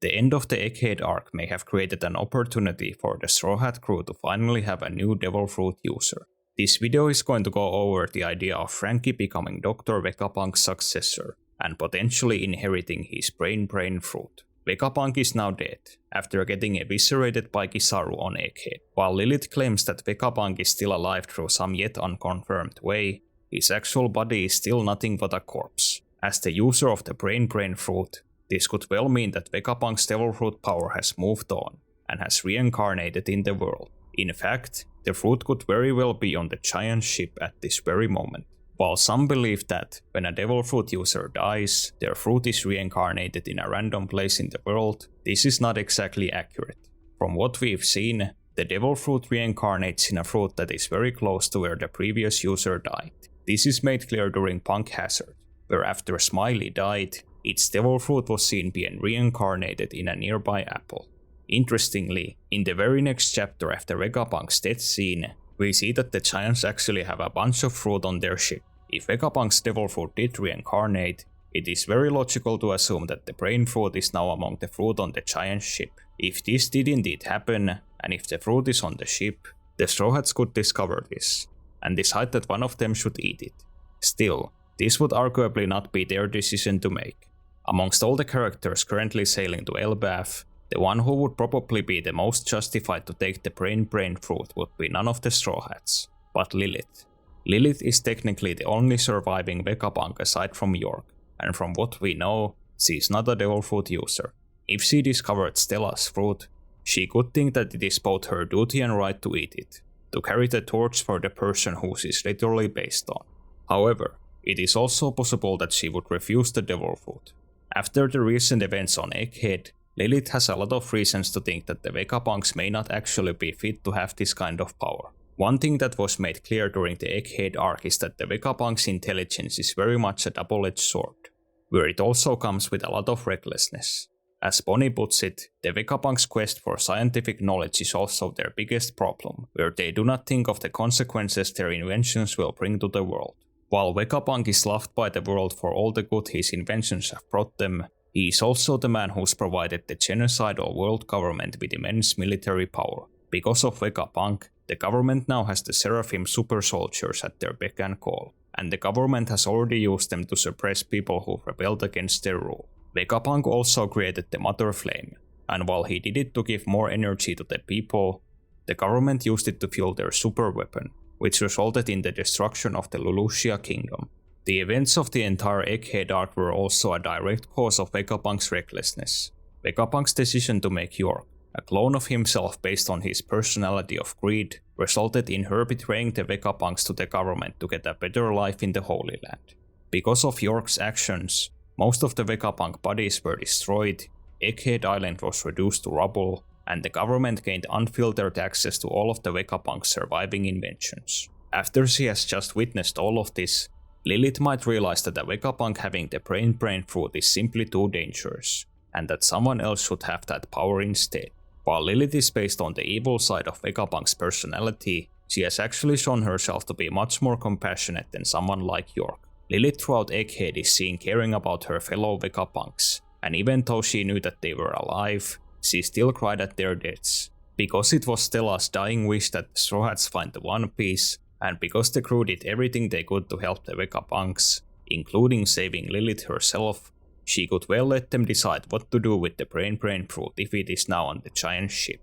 The end of the Egghead arc may have created an opportunity for the Straw Hat crew to finally have a new Devil Fruit user. This video is going to go over the idea of Franky becoming Dr. Vegapunk's successor, and potentially inheriting his brain fruit. Vegapunk is now dead, after getting eviscerated by Kizaru on Egghead. While Lilith claims that Vegapunk is still alive through some yet unconfirmed way, his actual body is still nothing but a corpse. As the user of the brain fruit, this could well mean that Vegapunk's Devil Fruit power has moved on, and has reincarnated in the world. In fact, the fruit could very well be on the giant ship at this very moment. While some believe that when a Devil Fruit user dies, their fruit is reincarnated in a random place in the world, this is not exactly accurate. From what we've seen, the Devil Fruit reincarnates in a fruit that is very close to where the previous user died. This is made clear during Punk Hazard, where after Smiley died, its Devil Fruit was seen being reincarnated in a nearby apple. Interestingly, in the very next chapter after Vegapunk's death scene, we see that the Giants actually have a bunch of fruit on their ship. If Vegapunk's Devil Fruit did reincarnate, it is very logical to assume that the brain fruit is now among the fruit on the giant ship. If this did indeed happen, and if the fruit is on the ship, the Straw Hats could discover this, and decide that one of them should eat it. Still, this would arguably not be their decision to make. Amongst all the characters currently sailing to Elbaf, the one who would probably be the most justified to take the brain fruit would be none of the Straw Hats, but Lilith. Lilith is technically the only surviving Vegapunk aside from York, and from what we know, she is not a Devil Fruit user. If she discovered Stella's fruit, she could think that it is both her duty and right to eat it, to carry the torch for the person who she is literally based on. However, it is also possible that she would refuse the Devil Fruit. After the recent events on Egghead, Lilith has a lot of reasons to think that the Vegapunks may not actually be fit to have this kind of power. One thing that was made clear during the Egghead arc is that the Vegapunk's intelligence is very much a double-edged sword, where it also comes with a lot of recklessness. As Bonnie puts it, the Vegapunk's quest for scientific knowledge is also their biggest problem, where they do not think of the consequences their inventions will bring to the world. While Vegapunk is loved by the world for all the good his inventions have brought them, he is also the man who's provided the genocidal world government with immense military power. Because of Vegapunk, the government now has the Seraphim super soldiers at their beck and call, and the government has already used them to suppress people who rebelled against their rule. Vegapunk also created the Mother Flame, and while he did it to give more energy to the people, the government used it to fuel their super weapon, which resulted in the destruction of the Lulusia kingdom. The events of the entire Egghead arc were also a direct cause of Vegapunk's recklessness. Vegapunk's decision to make York, a clone of himself based on his personality of greed, resulted in her betraying the Vegapunks to the government to get a better life in the Holy Land. Because of York's actions, most of the Vegapunk bodies were destroyed, Egghead Island was reduced to rubble, and the government gained unfiltered access to all of the Vegapunk's surviving inventions. After she has just witnessed all of this, Lilith might realize that a Vegapunk having the brain fruit is simply too dangerous, and that someone else should have that power instead. While Lilith is based on the evil side of Vegapunk's personality, she has actually shown herself to be much more compassionate than someone like York. Lilith throughout Egghead is seen caring about her fellow Vegapunks, and even though she knew that they were alive, she still cried at their deaths. Because it was Stella's dying wish that the Straw Hats find the One Piece, and because the crew did everything they could to help the Vegapunks, including saving Lilith herself, she could well let them decide what to do with the brain fruit if it is now on the giant ship.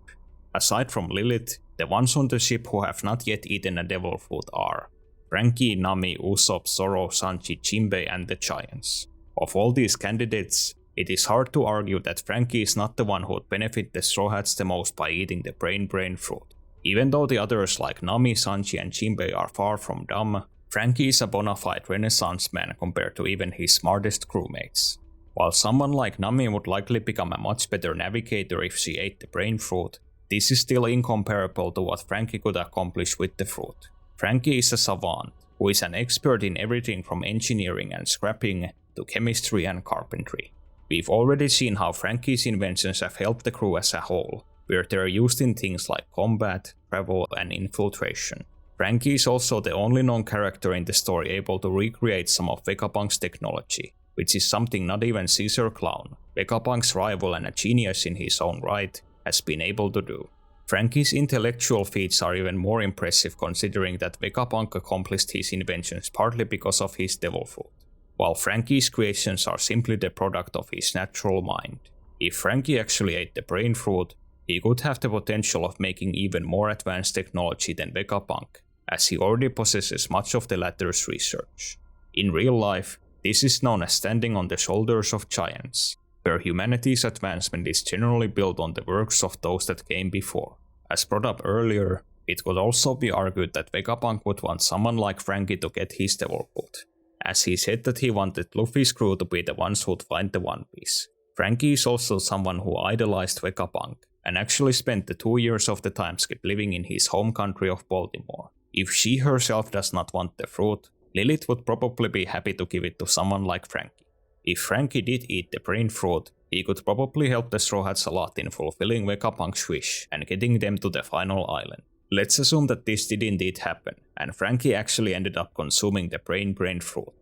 Aside from Lilith, the ones on the ship who have not yet eaten a Devil Fruit are Franky, Nami, Usopp, Zoro, Sanji, Jinbei, and the Giants. Of all these candidates, it is hard to argue that Franky is not the one who would benefit the Straw Hats the most by eating the brain fruit. Even though the others like Nami, Sanji, and Jinbei are far from dumb, Franky is a bona fide renaissance man compared to even his smartest crewmates. While someone like Nami would likely become a much better navigator if she ate the brain fruit, this is still incomparable to what Franky could accomplish with the fruit. Franky is a savant, who is an expert in everything from engineering and scrapping to chemistry and carpentry. We've already seen how Franky's inventions have helped the crew as a whole, where they are used in things like combat, travel, and infiltration. Franky is also the only known character in the story able to recreate some of Vegapunk's technology. which is something not even Caesar Clown, Vegapunk's rival and a genius in his own right, has been able to do. Franky's intellectual feats are even more impressive considering that Vegapunk accomplished his inventions partly because of his devil fruit, while Franky's creations are simply the product of his natural mind. If Franky actually ate the brain fruit, he could have the potential of making even more advanced technology than Vegapunk, as he already possesses much of the latter's research. In real life, this is known as standing on the shoulders of giants, where humanity's advancement is generally built on the works of those that came before. As brought up earlier, it could also be argued that Vegapunk would want someone like Franky to get his devil fruit, as he said that he wanted Luffy's crew to be the ones who'd find the One Piece. Franky is also someone who idolized Vegapunk, and actually spent the 2 years of the time skip living in his home country of Baltimore. If she herself does not want the fruit, Lilith would probably be happy to give it to someone like Franky. If Franky did eat the brain fruit, he could probably help the Straw Hats a lot in fulfilling Vegapunk's wish and getting them to the final island. Let's assume that this did indeed happen, and Franky actually ended up consuming the brain fruit.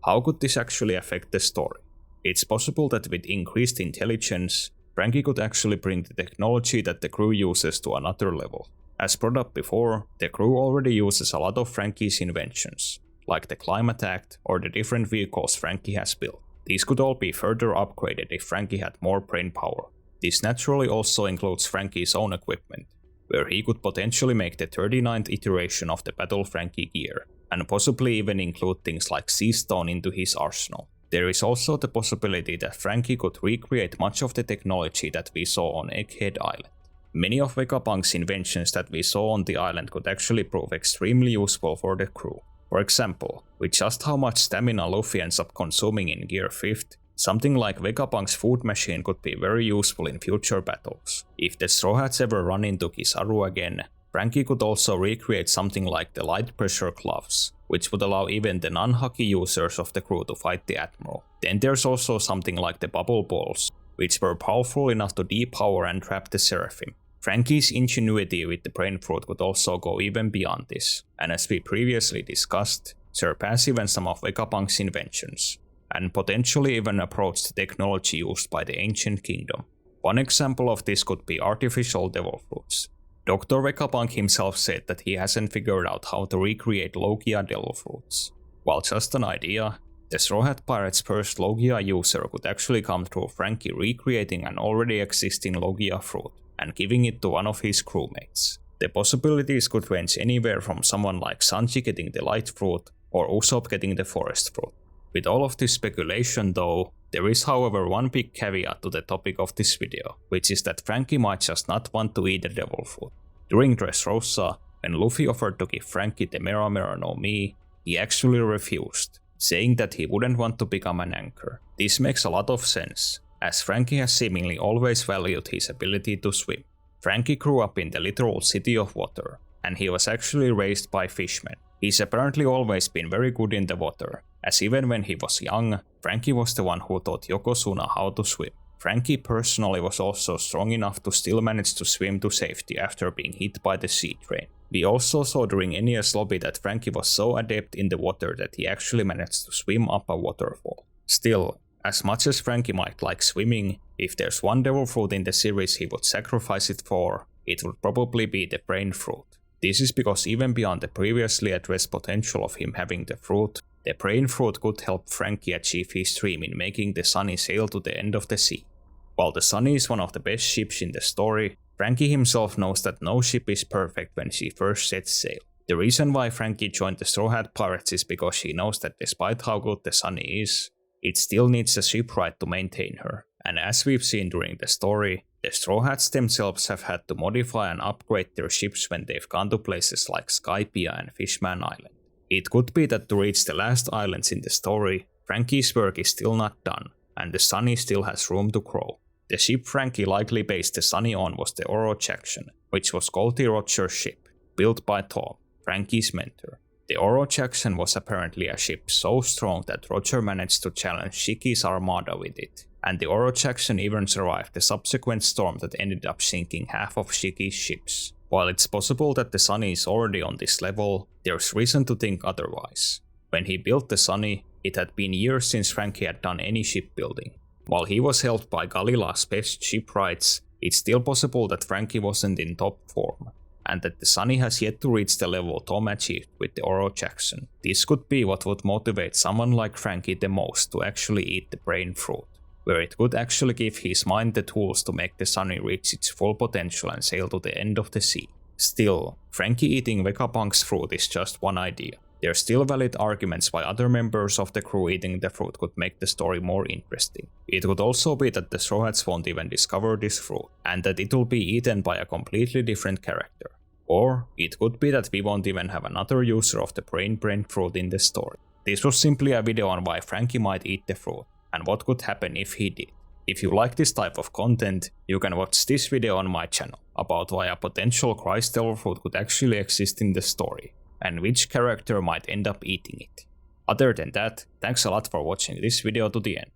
How could this actually affect the story? It's possible that with increased intelligence, Franky could actually bring the technology that the crew uses to another level. As brought up before, the crew already uses a lot of Franky's inventions, like the Climate Act or the different vehicles Franky has built. These could all be further upgraded if Franky had more brain power. This naturally also includes Franky's own equipment, where he could potentially make the 39th iteration of the Battle Franky gear, and possibly even include things like Sea Stone into his arsenal. There is also the possibility that Franky could recreate much of the technology that we saw on Egghead Island. Many of Vegapunk's inventions that we saw on the island could actually prove extremely useful for the crew. For example, with just how much stamina Luffy ends up consuming in Gear 5th, something like Vegapunk's food machine could be very useful in future battles. If the Straw Hats ever run into Kizaru again, Franky could also recreate something like the light pressure gloves, which would allow even the non-hockey users of the crew to fight the Admiral. Then there's also something like the bubble balls, which were powerful enough to depower and trap the Seraphim. Franky's ingenuity with the brain fruit could also go even beyond this, and as we previously discussed, surpass even some of Vegapunk's inventions, and potentially even approach the technology used by the Ancient Kingdom. One example of this could be artificial devil fruits. Dr. Vegapunk himself said that he hasn't figured out how to recreate Logia devil fruits. While just an idea, the Straw Hat Pirates' first Logia user could actually come through Franky recreating an already existing Logia fruit and giving it to one of his crewmates. The possibilities could range anywhere from someone like Sanji getting the light fruit or Usopp getting the forest fruit. With all of this speculation though, there is however one big caveat to the topic of this video, which is that Franky might just not want to eat the devil fruit. During Dressrosa, when Luffy offered to give Franky the Mera Mera no Mi, he actually refused, saying that he wouldn't want to become an anchor. This makes a lot of sense, as Franky has seemingly always valued his ability to swim. Franky grew up in the literal city of water, and he was actually raised by fishmen. He's apparently always been very good in the water, as even when he was young, Franky was the one who taught Yokozuna how to swim. Franky personally was also strong enough to still manage to swim to safety after being hit by the sea train. We also saw during Enies lobby that Franky was so adept in the water that he actually managed to swim up a waterfall. Still, as much as Franky might like swimming, if there's one devil fruit in the series he would sacrifice it for, it would probably be the brain fruit. This is because even beyond the previously addressed potential of him having the fruit, the brain fruit could help Franky achieve his dream in making the Sunny sail to the end of the sea. While the Sunny is one of the best ships in the story, Franky himself knows that no ship is perfect when she first sets sail. The reason why Franky joined the Straw Hat Pirates is because he knows that despite how good the Sunny is, it still needs a shipwright to maintain her. And as we've seen during the story, the Straw Hats themselves have had to modify and upgrade their ships when they've gone to places like Skypiea and Fishman Island. It could be that to reach the last islands in the story, Franky's work is still not done, and the Sunny still has room to grow. The ship Franky likely based the Sunny on was the Oro Jackson, which was Goldie Roger's ship, built by Tom, Franky's mentor. The Oro Jackson was apparently a ship so strong that Roger managed to challenge Shiki's armada with it, and the Oro Jackson even survived the subsequent storm that ended up sinking half of Shiki's ships. While it's possible that the Sunny is already on this level, there's reason to think otherwise. When he built the Sunny, It had been years since Franky had done any shipbuilding. While he was helped by Galila's best shipwrights, it's still possible that Franky wasn't in top form, and that the Sunny has yet to reach the level Tom achieved with the Oro Jackson. This could be what would motivate someone like Franky the most to actually eat the brain fruit, where it could actually give his mind the tools to make the Sunny reach its full potential and sail to the end of the sea. Still, Franky eating Vegapunk's fruit is just one idea. There are still valid arguments why other members of the crew eating the fruit could make the story more interesting. It could also be that the Straw Hats won't even discover this fruit, and that it will be eaten by a completely different character. Or it could be that we won't even have another user of the brain fruit in the story. This was simply a video on why Franky might eat the fruit, and what could happen if he did. If you like this type of content, you can watch this video on my channel, about why a potential Christ Devil fruit could actually exist in the story, and which character might end up eating it. Other than that, thanks a lot for watching this video to the end.